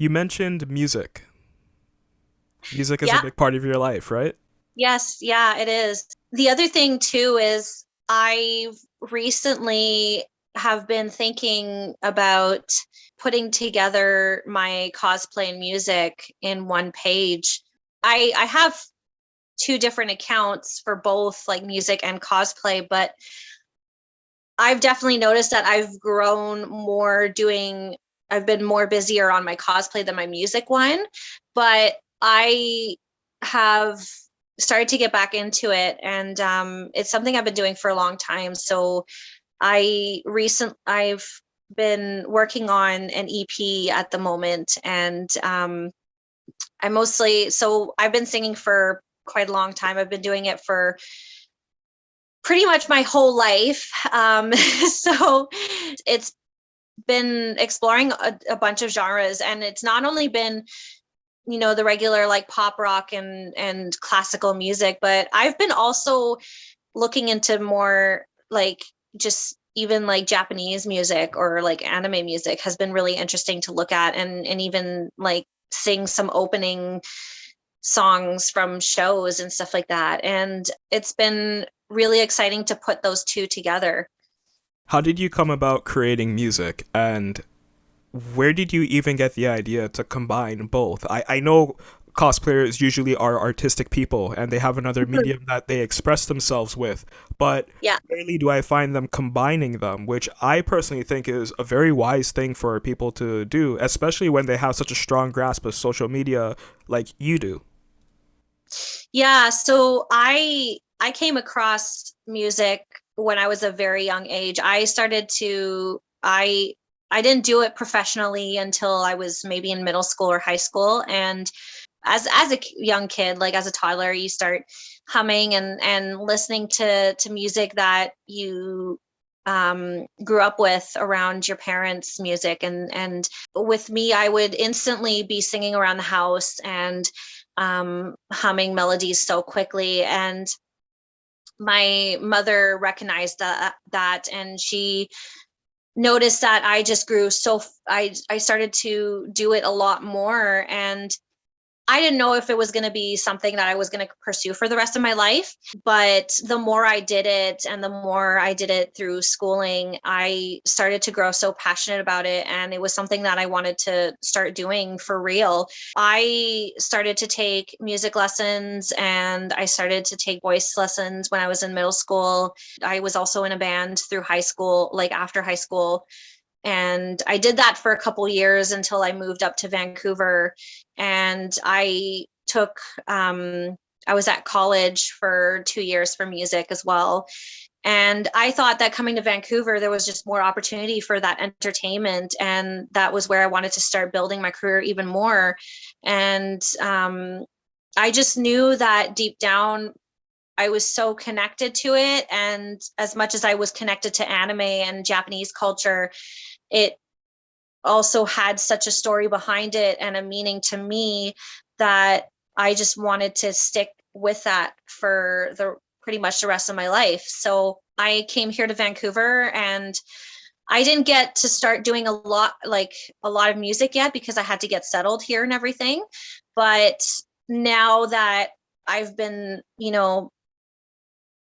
You mentioned music. Music is a Yeah, big part of your life, right? yes, yeah, it is. The other thing too is I've recently have been thinking about putting together my cosplay and music in one page. I have two different accounts for both like music and cosplay, but I've definitely noticed that I've been more busier on my cosplay than my music one, but I have started to get back into it, and it's something I've been doing for a long time. So I've been working on an EP at the moment, and I've been singing for quite a long time. I've been doing it for pretty much my whole life. So it's been exploring a bunch of genres, and it's not only been the regular like pop rock and classical music, but I've been also looking into more like just even like Japanese music or like anime music has been really interesting to look at, and even like sing some opening songs from shows and stuff like that. And it's been really exciting to put those two together. How did you come about creating music, and where did you even get the idea to combine both? I know cosplayers usually are artistic people and they have another medium that they express themselves with, but Yeah. rarely do I find them combining them, which I personally think is a very wise thing for people to do, especially when they have such a strong grasp of social media like you do. Yeah, so I came across music when I was a very young age. I didn't do it professionally until I was maybe in middle school or high school. And as a young kid, like as a toddler, you start humming and listening to music that you grew up with around your parents' music. And with me, I would instantly be singing around the house and humming melodies so quickly. And my mother recognized that, and she noticed that I just grew I started to do it a lot more, and I didn't know if it was going to be something that I was going to pursue for the rest of my life. But the more I did it and the more I did it through schooling, I started to grow so passionate about it. And it was something that I wanted to start doing for real. I started to take music lessons and I started to take voice lessons when I was in middle school. I was also in a band through high school, like after high school, and I did that for a couple years until I moved up to Vancouver. And I was at college for 2 years for music as well. And I thought that coming to Vancouver, there was just more opportunity for that entertainment. And that was where I wanted to start building my career even more. And I just knew that deep down, I was so connected to it. And as much as I was connected to anime and Japanese culture, it also had such a story behind it and a meaning to me that I just wanted to stick with that for the pretty much the rest of my life. So I came here to Vancouver, and I didn't get to start doing a lot of music yet because I had to get settled here and everything. But now that I've been,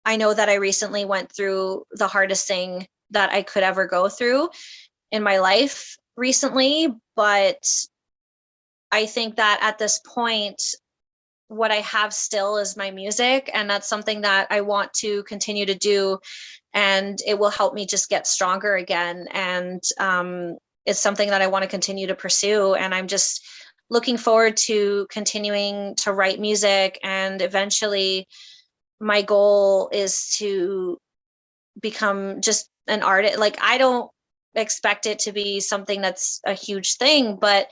I know that I recently went through the hardest thing that I could ever go through in my life recently, but I think that at this point, what I have still is my music, and that's something that I want to continue to do, and it will help me just get stronger again. And it's something that I want to continue to pursue, and I'm just looking forward to continuing to write music, and eventually my goal is to become just an artist. Like, I don't expect it to be something that's a huge thing, but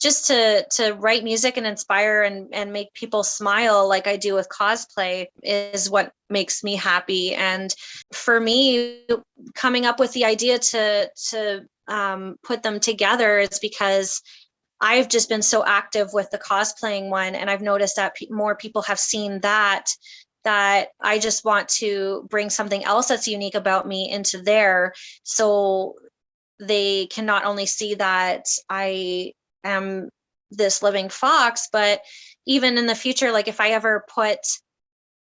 just to write music and inspire and make people smile like I do with cosplay is what makes me happy. And for me, coming up with the idea to put them together is because I've just been so active with the cosplaying one, and I've noticed that more people have seen that I just want to bring something else that's unique about me into there, so they can not only see that I am this living fox, but even in the future, like if I ever put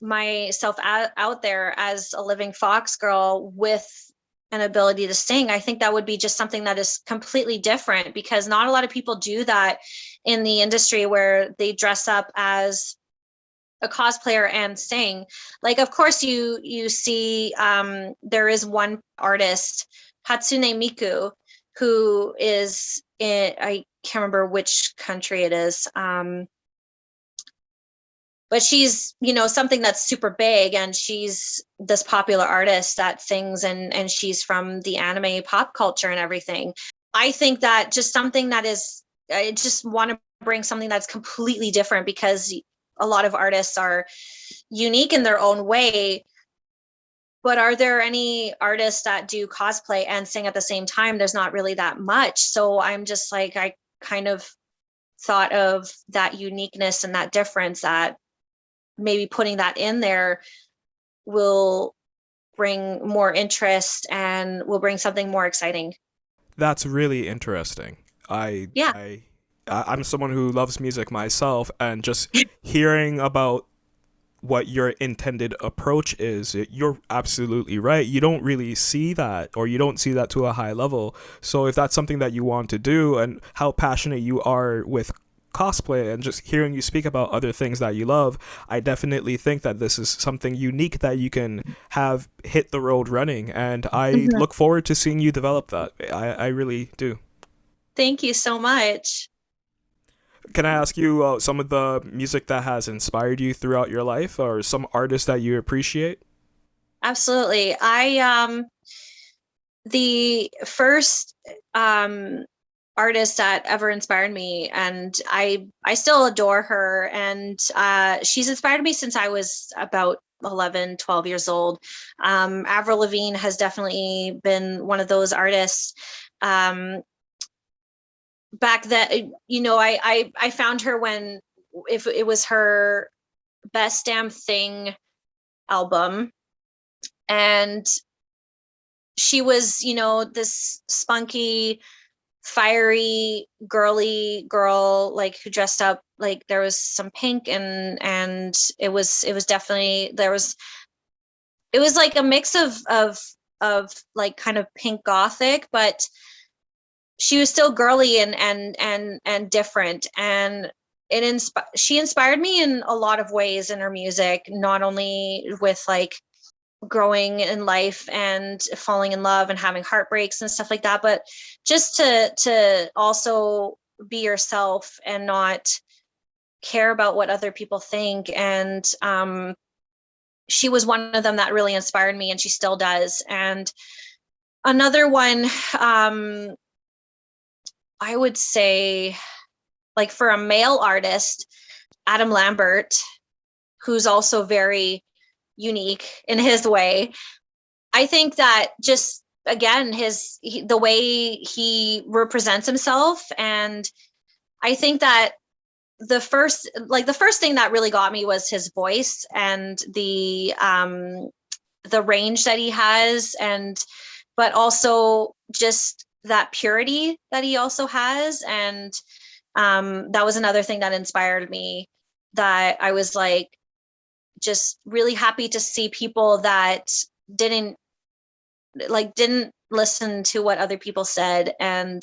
myself out there as a living fox girl with an ability to sing, I think that would be just something that is completely different, because not a lot of people do that in the industry where they dress up as a cosplayer and sing. Like, of course, you see there is one artist, Hatsune Miku, who is in, I can't remember which country it is, but she's, you know, something that's super big, and she's this popular artist that sings, and she's from the anime pop culture and everything. I think that just something that is, I just want to bring something that's completely different, because a lot of artists are unique in their own way. But are there any artists that do cosplay and sing at the same time? There's not really that much. So I'm just like, I kind of thought of that uniqueness and that difference, that maybe putting that in there will bring more interest and will bring something more exciting. That's really interesting. I Yeah. I I'm someone who loves music myself, and just hearing about what your intended approach is, you're absolutely right. You don't really see that, or you don't see that to a high level. So if that's something that you want to do, and how passionate you are with cosplay, and just hearing you speak about other things that you love, I definitely think that this is something unique that you can have hit the road running, and I Mhm. look forward to seeing you develop that. I really do. Thank you so much. Can I ask you some of the music that has inspired you throughout your life, or some artists that you appreciate? Absolutely. I the first artist that ever inspired me, and I still adore her, and she's inspired me since I was about 11, 12 years old. Avril Lavigne has definitely been one of those artists. Back then, you know, I found her when, if it was her Best Damn Thing album, and she was, you know, this spunky, fiery, girly girl, like who dressed up like there was some pink, and it was definitely, it was like a mix of like kind of pink gothic, but she was still girly and different, and she inspired me in a lot of ways in her music, not only with like growing in life and falling in love and having heartbreaks and stuff like that, but just to also be yourself and not care about what other people think. And she was one of them that really inspired me, and she still does. And another one, I would say, like for a male artist, Adam Lambert, who's also very unique in his way. I think that just again the way he represents himself, and I think that the first thing that really got me was his voice and the range that he has, and but also just that purity that he also has. And that was another thing that inspired me, that I was like just really happy to see people that didn't didn't listen to what other people said, and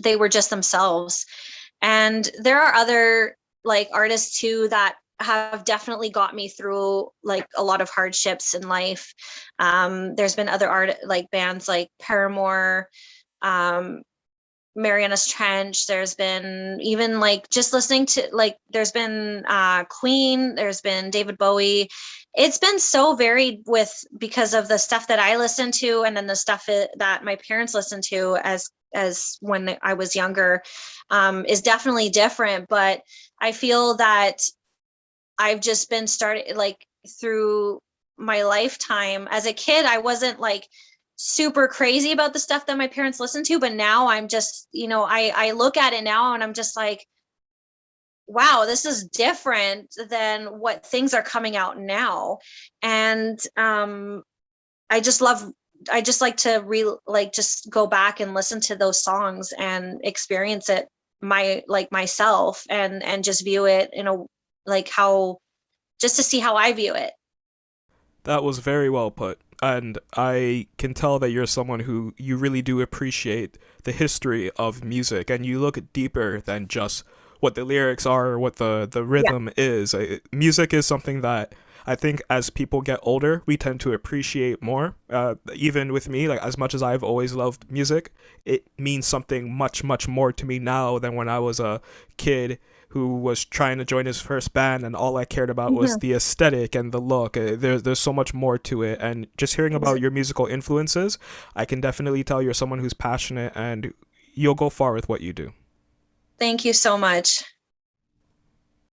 they were just themselves. And there are other like artists too that have definitely got me through like a lot of hardships in life. There's been other like bands like Paramore, um, Mariana's Trench. There's been even like just listening to like there's been Queen, there's been David Bowie. It's been so varied with because of the stuff that I listen to, and then the stuff that my parents listened to as when I was younger, is definitely different. But I feel that I've just been started like through my lifetime. As a kid, I wasn't like super crazy about the stuff that my parents listened to, but now I'm just, you know, I look at it now and I'm just like, wow, this is different than what things are coming out now. And I just love, I just like to just go back and listen to those songs and experience it. myself, and just view it in a like how just to see how I view it. That was very well put. And I can tell that you're someone who you really do appreciate the history of music and you look deeper than just what the lyrics are or what the Yeah. rhythm is. Music is something that I think as people get older, we tend to appreciate more. Even with me, like as much as I've always loved music, it means something much, much more to me now than when I was a kid who was trying to join his first band and all I cared about was Mhm. the aesthetic and the look. There's so much more to it, and just hearing about your musical influences, I can definitely tell you're someone who's passionate and you'll go far with what you do. Thank you so much.